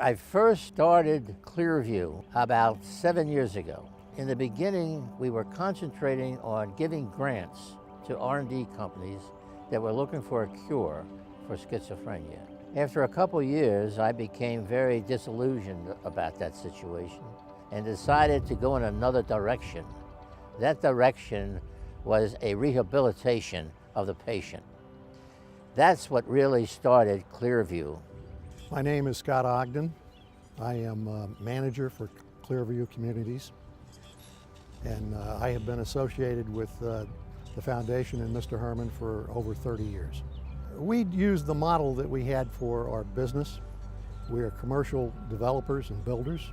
I first started ClearView about 7 years ago. In the beginning, we were concentrating on giving grants to R&D companies that were looking for a cure for schizophrenia. After a couple years, I became very disillusioned about that situation and decided to go in another direction. That direction was a rehabilitation of the patient. That's what really started ClearView. My name is Scott Ogden. I am manager for ClearView Communities, and I have been associated with the foundation and Mr. Herman for over 30 years. We used the model that we had for our business. We are commercial developers and builders.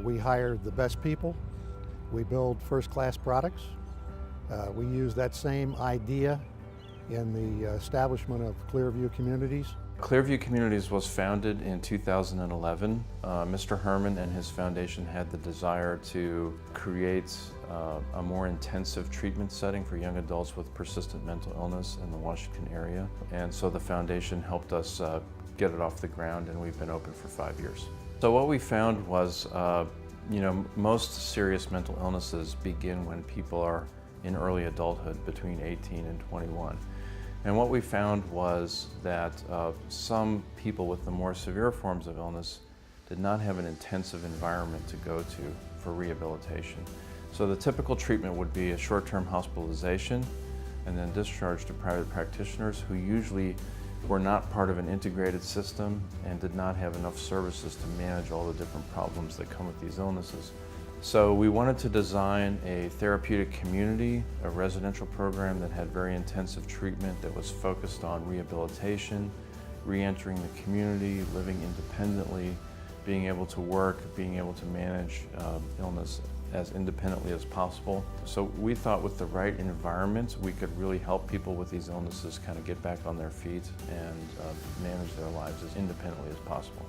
We hire the best people. We build first-class products. We use that same idea in the establishment of ClearView Communities. ClearView Communities was founded in 2011. Mr. Herman and his foundation had the desire to create a more intensive treatment setting for young adults with persistent mental illness in the Washington area. And so the foundation helped us get it off the ground, and we've been open for 5 years. So what we found was, most serious mental illnesses begin when people are in early adulthood, between 18 and 21. And what we found was that some people with the more severe forms of illness did not have an intensive environment to go to for rehabilitation. So the typical treatment would be a short-term hospitalization and then discharge to private practitioners who usually were not part of an integrated system and did not have enough services to manage all the different problems that come with these illnesses. So we wanted to design a therapeutic community, a residential program that had very intensive treatment that was focused on rehabilitation, re-entering the community, living independently, being able to work, being able to manage illness as independently as possible. So we thought with the right environment, we could really help people with these illnesses kind of get back on their feet and manage their lives as independently as possible.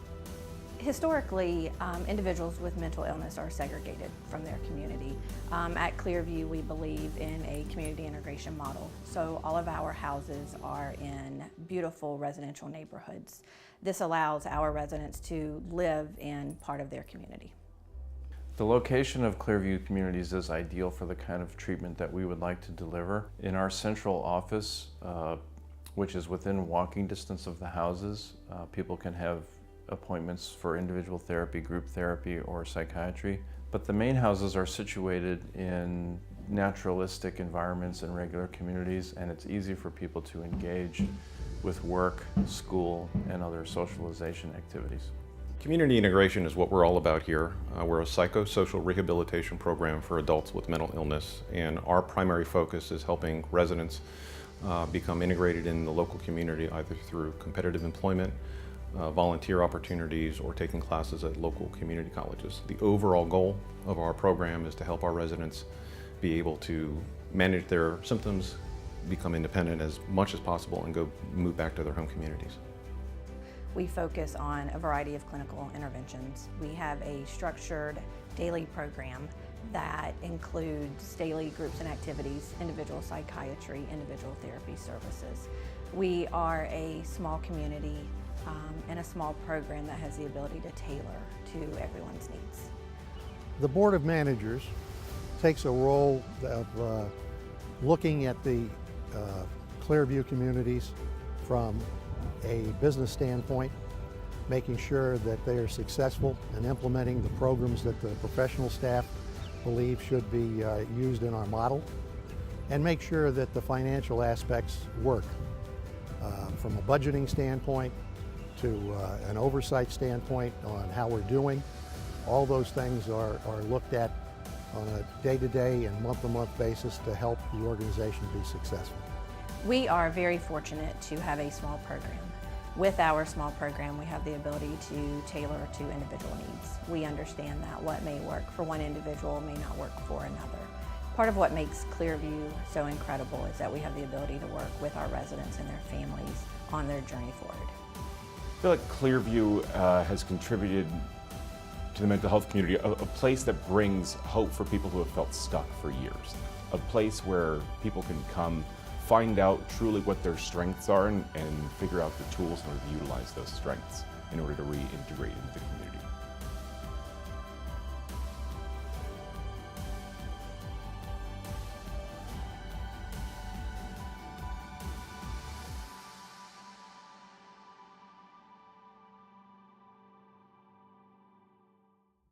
Historically, individuals with mental illness are segregated from their community. At ClearView, we believe in a community integration model. So all of our houses are in beautiful residential neighborhoods. This allows our residents to live in part of their community. The location of ClearView Communities is ideal for the kind of treatment that we would like to deliver. In our central office, which is within walking distance of the houses, people can have appointments for individual therapy, group therapy, or psychiatry. But the main houses are situated in naturalistic environments and regular communities, and it's easy for people to engage with work, school, and other socialization activities. Community integration is what we're all about here. We're a psychosocial rehabilitation program for adults with mental illness, and our primary focus is helping residents become integrated in the local community, either through competitive employment, volunteer opportunities, or taking classes at local community colleges. The overall goal of our program is to help our residents be able to manage their symptoms, become independent as much as possible, and move back to their home communities. We focus on a variety of clinical interventions. We have a structured daily program that includes daily groups and activities, individual psychiatry, individual therapy services. We are a small community and a small program that has the ability to tailor to everyone's needs. The Board of Managers takes a role of looking at the ClearView Communities from a business standpoint, making sure that they are successful in implementing the programs that the professional staff believe should be used in our model, and make sure that the financial aspects work. From a budgeting standpoint to an oversight standpoint on how we're doing, all those things are looked at on a day-to-day and month-to-month basis to help the organization be successful. We are very fortunate to have a small program. With our small program, we have the ability to tailor to individual needs. We understand that what may work for one individual may not work for another. Part of what makes ClearView so incredible is that we have the ability to work with our residents and their families on their journey forward. I feel like ClearView has contributed to the mental health community, a place that brings hope for people who have felt stuck for years. A place where people can come find out truly what their strengths are and figure out the tools in order to utilize those strengths in order to reintegrate